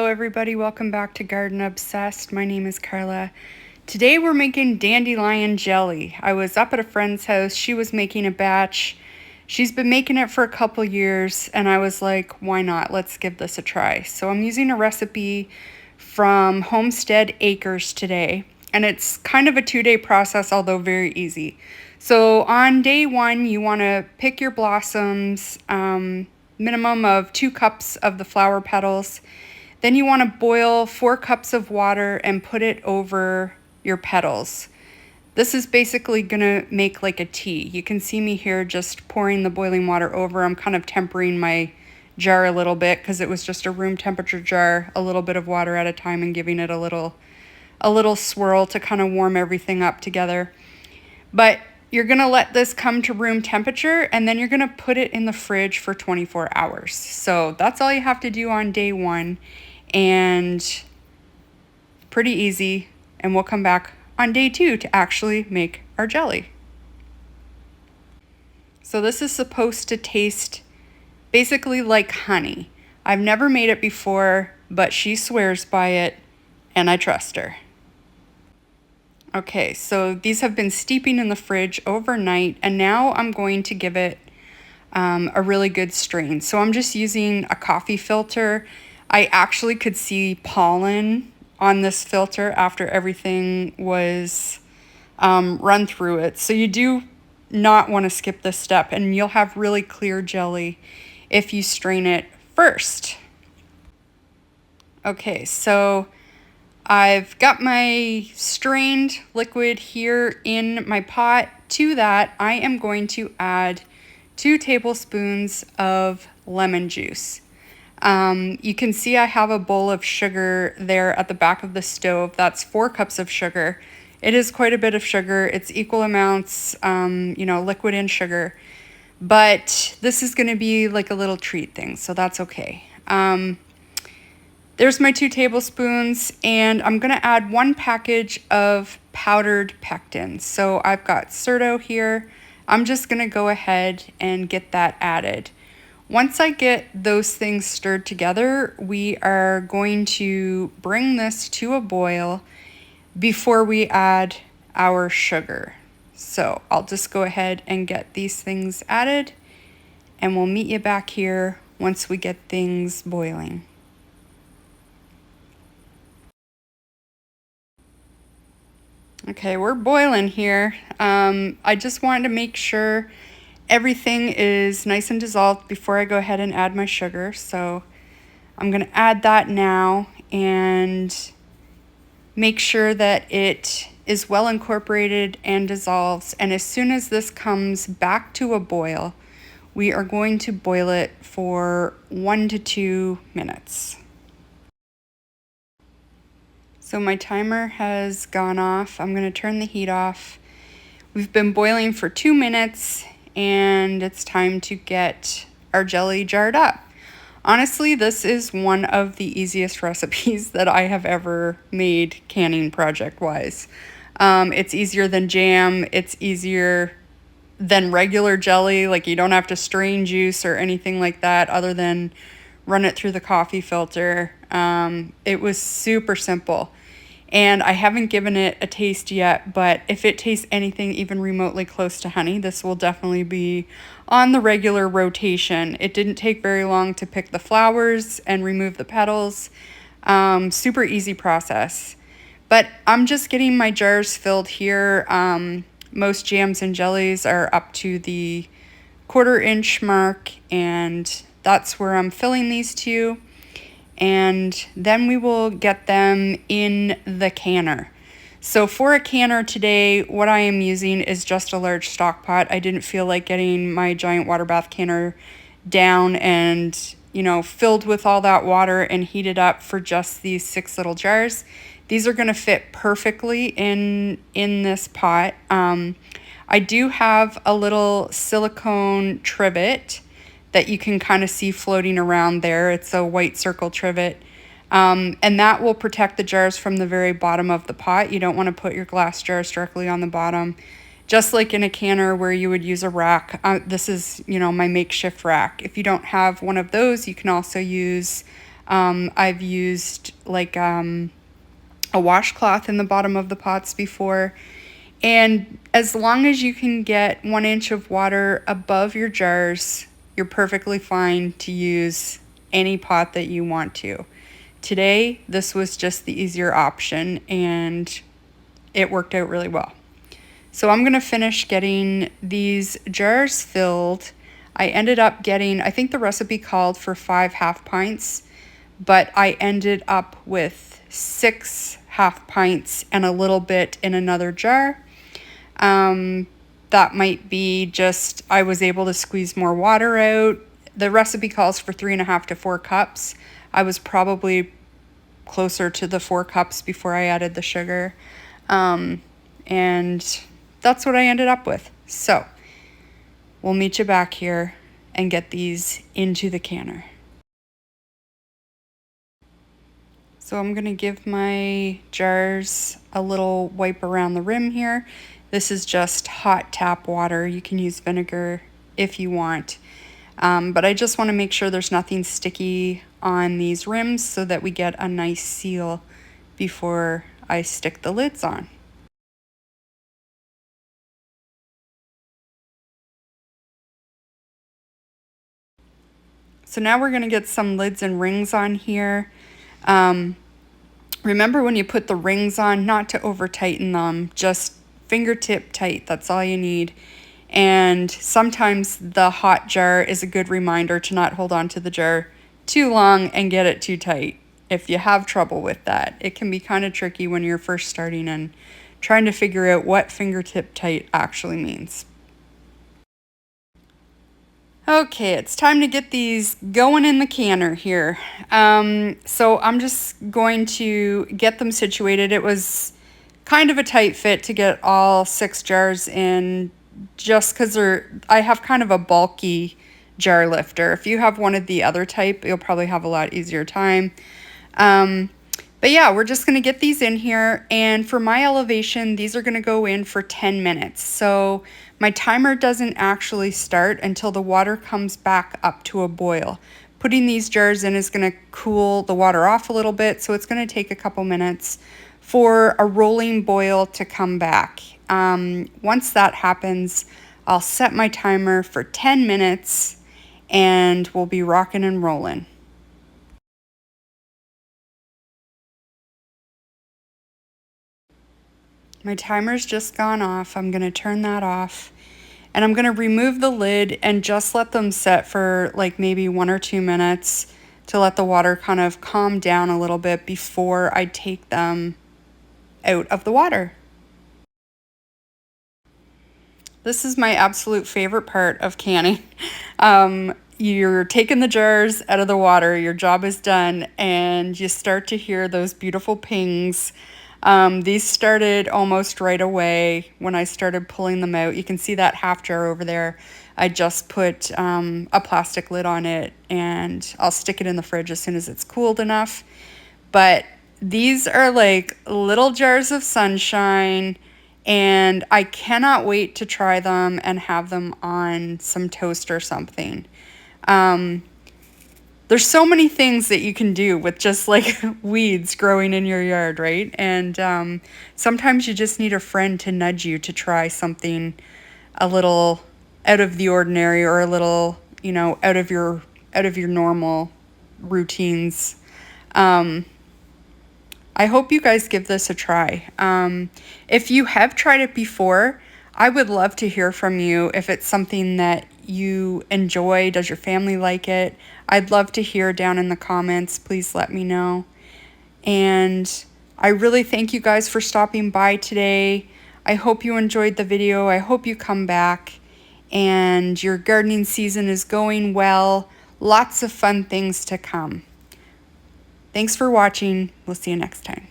Hello everybody, welcome back to Garden Obsessed. My name is Carla. Today we're making dandelion jelly. I was up at a friend's house, she was making a batch. She's been making it for a couple years and I was like, why not? Let's give this a try. So I'm using a recipe from Homestead Acres today, and it's kind of a 2-day process, although very easy. So on day 1, you want to pick your blossoms, minimum of 2 cups of the flower petals. Then you want to boil 4 cups of water and put it over your petals. This is basically going to make like a tea. You can see me here just pouring the boiling water over. I'm kind of tempering my jar a little bit because it was just a room temperature jar, a little bit of water at a time and giving it a little swirl to kind of warm everything up together. But you're going to let this come to room temperature and then you're going to put it in the fridge for 24 hours. So that's all you have to do on day 1, and pretty easy. And we'll come back on day 2 to actually make our jelly. So this is supposed to taste basically like honey. I've never made it before, but she swears by it and I trust her. Okay, so these have been steeping in the fridge overnight, and now I'm going to give it a really good strain. So I'm just using a coffee filter. I actually could see pollen on this filter after everything was run through it. So you do not want to skip this step, and you'll have really clear jelly if you strain it first. Okay, so I've got my strained liquid here in my pot. To that, I am going to add 2 tablespoons of lemon juice. You can see I have a bowl of sugar there at the back of the stove. That's 4 cups of sugar. It is quite a bit of sugar. It's equal amounts, liquid and sugar. But this is going to be like a little treat thing, so that's okay. There's my 2 tablespoons, and I'm going to add 1 package of powdered pectin. So I've got Certo here. I'm just going to go ahead and get that added. Once I get those things stirred together, we are going to bring this to a boil before we add our sugar. So I'll just go ahead and get these things added, and we'll meet you back here once we get things boiling. Okay, we're boiling here. I just wanted to make sure everything is nice and dissolved before I go ahead and add my sugar. So I'm going to add that now and make sure that it is well incorporated and dissolves. And as soon as this comes back to a boil, we are going to boil it for 1 to 2 minutes. So my timer has gone off. I'm going to turn the heat off. We've been boiling for 2 minutes, and it's time to get our jelly jarred up. Honestly, this is one of the easiest recipes that I have ever made canning project-wise. It's easier than jam. It's easier than regular jelly. Like, you don't have to strain juice or anything like that other than run it through the coffee filter. It was super simple. And I haven't given it a taste yet, but if it tastes anything even remotely close to honey, this will definitely be on the regular rotation. It didn't take very long to pick the flowers and remove the petals. Super easy process. But I'm just getting my jars filled here. Most jams and jellies are up to the 1/4 inch mark, and that's where I'm filling these to. And then we will get them in the canner. So for a canner today, what I am using is just a large stock pot. I didn't feel like getting my giant water bath canner down and, filled with all that water and heated up for just these 6 little jars. These are going to fit perfectly in this pot. I do have a little silicone trivet that you can kind of see floating around there. It's a white circle trivet. And that will protect the jars from the very bottom of the pot. You don't want to put your glass jars directly on the bottom. Just like in a canner where you would use a rack. This is, my makeshift rack. If you don't have one of those, you can also use I've used like a washcloth in the bottom of the pots before. And as long as you can get 1 inch of water above your jars, you're perfectly fine to use any pot that you want to. Today, this was just the easier option and it worked out really well. So I'm gonna finish getting these jars filled. I ended up getting, I think the recipe called for 5 half pints, but I ended up with 6 half pints and a little bit in another jar. That might be just, I was able to squeeze more water out. The recipe calls for 3.5 to 4 cups. I was probably closer to the 4 cups before I added the sugar. And that's what I ended up with. So we'll meet you back here and get these into the canner. So I'm gonna give my jars a little wipe around the rim here. This is just hot tap water. You can use vinegar if you want. But I just wanna make sure there's nothing sticky on these rims so that we get a nice seal before I stick the lids on. So now we're gonna get some lids and rings on here. Remember when you put the rings on, not to over tighten them, just fingertip tight, that's all you need. And sometimes the hot jar is a good reminder to not hold on to the jar too long and get it too tight. If you have trouble with that, it can be kind of tricky when you're first starting and trying to figure out what fingertip tight actually means. Okay, it's time to get these going in the canner here. So I'm just going to get them situated. It was kind of a tight fit to get all 6 jars in just because I have kind of a bulky jar lifter. If you have one of the other type, you'll probably have a lot easier time. But yeah, we're just gonna get these in here, and for my elevation, these are gonna go in for 10 minutes. So my timer doesn't actually start until the water comes back up to a boil. Putting these jars in is gonna cool the water off a little bit, so it's gonna take a couple minutes for a rolling boil to come back. Once that happens, I'll set my timer for 10 minutes and we'll be rocking and rolling. My timer's just gone off. I'm gonna turn that off and I'm gonna remove the lid and just let them set for like maybe 1 or 2 minutes to let the water kind of calm down a little bit before I take them out of the water. This is my absolute favorite part of canning. You're taking the jars out of the water, your job is done, and you start to hear those beautiful pings. These started almost right away when I started pulling them out. You can see that half jar over there. I just put a plastic lid on it and I'll stick it in the fridge as soon as it's cooled enough. But these are like little jars of sunshine and I cannot wait to try them and have them on some toast or something. There's so many things that you can do with just like weeds growing in your yard, right? And sometimes you just need a friend to nudge you to try something a little out of the ordinary or a little, out of your normal routines. I hope you guys give this a try. If you have tried it before, I would love to hear from you if it's something that you enjoy. Does your family like it? I'd love to hear down in the comments. Please let me know. And I really thank you guys for stopping by today. I hope you enjoyed the video. I hope you come back and your gardening season is going well. Lots of fun things to come. Thanks for watching. We'll see you next time.